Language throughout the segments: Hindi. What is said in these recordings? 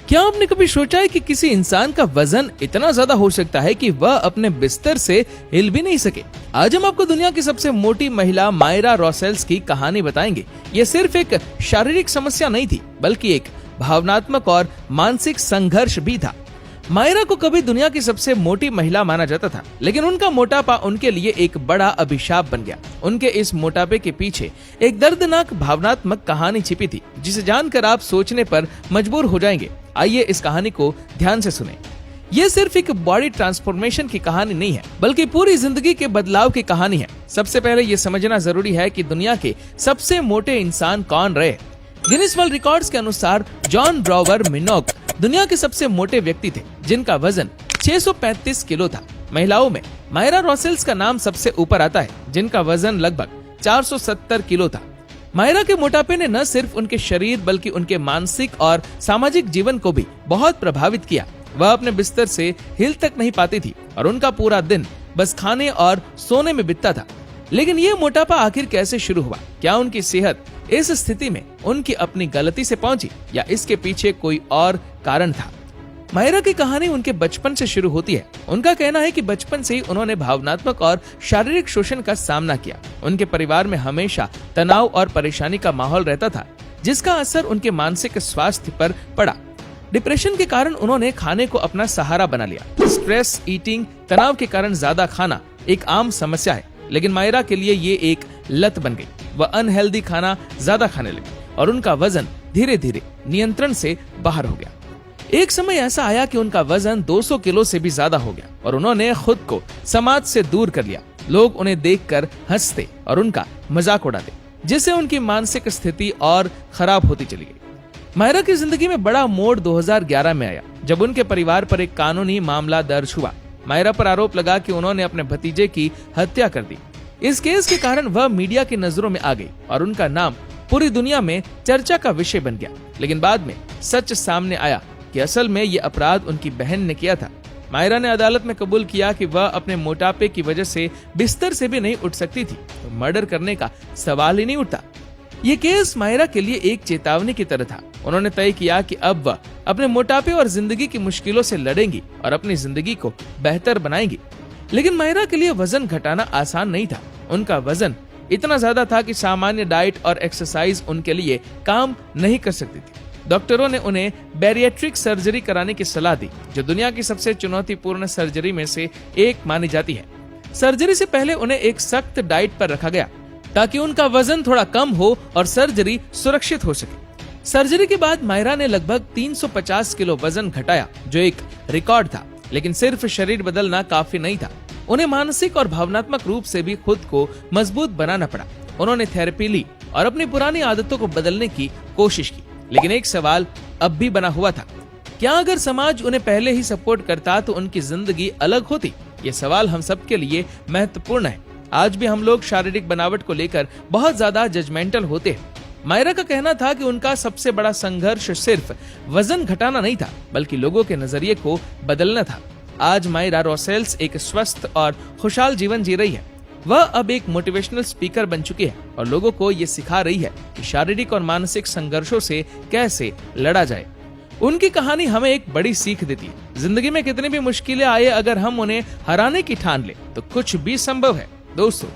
क्या आपने कभी सोचा है कि किसी इंसान का वजन इतना ज्यादा हो सकता है कि वह अपने बिस्तर से हिल भी नहीं सके? आज हम आपको दुनिया की सबसे मोटी महिला मायरा रोसेल्स की कहानी बताएंगे। ये सिर्फ एक शारीरिक समस्या नहीं थी, बल्कि एक भावनात्मक और मानसिक संघर्ष भी था। मायरा को कभी दुनिया की सबसे मोटी महिला माना जाता था, लेकिन उनका मोटापा उनके लिए एक बड़ा अभिशाप बन गया। उनके इस मोटापे के पीछे एक दर्दनाक भावनात्मक कहानी छिपी थी, जिसे जानकर आप सोचने पर मजबूर हो जाएंगे। आइए इस कहानी को ध्यान से सुनें। ये सिर्फ एक बॉडी ट्रांसफॉर्मेशन की कहानी नहीं है, बल्कि पूरी जिंदगी के बदलाव की कहानी है। सबसे पहले ये समझना जरूरी है कि दुनिया के सबसे मोटे इंसान कौन रहे। गिनीज वर्ल्ड रिकॉर्ड्स के अनुसार जॉन ब्रावर मिनोक दुनिया के सबसे मोटे व्यक्ति थे, जिनका वजन 635 किलो था। महिलाओं में मायरा रोसेल्स का नाम सबसे ऊपर आता है, जिनका वजन लगभग 470 किलो था। मायरा के मोटापे ने न सिर्फ उनके शरीर बल्कि उनके मानसिक और सामाजिक जीवन को भी बहुत प्रभावित किया। वह अपने बिस्तर से हिल तक नहीं पाती थी और उनका पूरा दिन बस खाने और सोने में बीतता था। लेकिन ये मोटापा आखिर कैसे शुरू हुआ? क्या उनकी सेहत इस स्थिति में उनकी अपनी गलती से पहुंची या इसके पीछे कोई और कारण था? मायरा की कहानी उनके बचपन से शुरू होती है। उनका कहना है कि बचपन से ही उन्होंने भावनात्मक और शारीरिक शोषण का सामना किया। उनके परिवार में हमेशा तनाव और परेशानी का माहौल रहता था, जिसका असर उनके मानसिक स्वास्थ्य पर पड़ा। डिप्रेशन के कारण उन्होंने खाने को अपना सहारा बना लिया। स्ट्रेस ईटिंग, तनाव के कारण ज्यादा खाना एक आम समस्या है, लेकिन मायरा के लिए ये एक लत बन गई। वह अनहेल्दी खाना ज्यादा खाने लगी और उनका वजन धीरे धीरे नियंत्रण से बाहर हो गया। एक समय ऐसा आया कि उनका वजन 200 किलो से भी ज्यादा हो गया और उन्होंने खुद को समाज से दूर कर लिया। लोग उन्हें देखकर हंसते और उनका मजाक उड़ाते, जिससे उनकी मानसिक स्थिति और खराब होती चली गई। मायरा की जिंदगी में बड़ा मोड़ 2011 में आया, जब उनके परिवार पर एक कानूनी मामला दर्ज हुआ। मायरा पर आरोप लगा कि उन्होंने अपने भतीजे की हत्या कर दी। इस केस के कारण वह मीडिया की नजरों में आ गई और उनका नाम पूरी दुनिया में चर्चा का विषय बन गया। लेकिन बाद में सच सामने आया कि असल में ये अपराध उनकी बहन ने किया था। मायरा ने अदालत में कबूल किया कि वह अपने मोटापे की वजह से बिस्तर से भी नहीं उठ सकती थी, तो मर्डर करने का सवाल ही नहीं उठता। ये केस मायरा के लिए एक चेतावनी की तरह था। उन्होंने तय किया कि अब वह अपने मोटापे और जिंदगी की मुश्किलों से लड़ेंगी और अपनी जिंदगी को बेहतर बनाएंगी। लेकिन मायरा के लिए वजन घटाना आसान नहीं था। उनका वजन इतना ज्यादा था कि सामान्य डाइट और एक्सरसाइज उनके लिए काम नहीं कर सकती थी। डॉक्टरों ने उन्हें बैरिएट्रिक सर्जरी कराने की सलाह दी, जो दुनिया की सबसे चुनौतीपूर्ण सर्जरी में से एक मानी जाती है। सर्जरी से पहले उन्हें एक सख्त डाइट पर रखा गया, ताकि उनका वजन थोड़ा कम हो और सर्जरी सुरक्षित हो सके। सर्जरी के बाद मायरा ने लगभग 350 किलो वजन घटाया, जो एक रिकॉर्ड था। लेकिन सिर्फ शरीर बदलना काफी नहीं था, उन्हें मानसिक और भावनात्मक रूप से भी खुद को मजबूत बनाना पड़ा। उन्होंने थेरेपी ली और अपनी पुरानी आदतों को बदलने की कोशिश की। लेकिन एक सवाल अब भी बना हुआ था, क्या अगर समाज उन्हें पहले ही सपोर्ट करता तो उनकी जिंदगी अलग होती? ये सवाल हम सबके लिए महत्वपूर्ण है। आज भी हम लोग शारीरिक बनावट को लेकर बहुत ज्यादा जजमेंटल होते हैं। मायरा का कहना था कि उनका सबसे बड़ा संघर्ष सिर्फ वजन घटाना नहीं था, बल्कि लोगों के नजरिए को बदलना था। आज मायरा रोसेल्स एक स्वस्थ और खुशहाल जीवन जी रही है। वह अब एक मोटिवेशनल स्पीकर बन चुकी है और लोगों को ये सिखा रही है कि शारीरिक और मानसिक संघर्षों से कैसे लड़ा जाए। उनकी कहानी हमें एक बड़ी सीख देती है। जिंदगी में कितनी भी मुश्किलें आए, अगर हम उन्हें हराने की ठान ले तो कुछ भी संभव है। दोस्तों,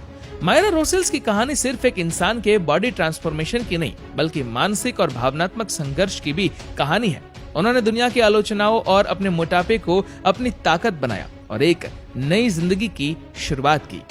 मायरा रोसेल्स की कहानी सिर्फ एक इंसान के बॉडी ट्रांसफॉर्मेशन की नहीं, बल्कि मानसिक और भावनात्मक संघर्ष की भी कहानी है। उन्होंने दुनिया की आलोचनाओं और अपने मोटापे को अपनी ताकत बनाया और एक नई जिंदगी की शुरुआत की।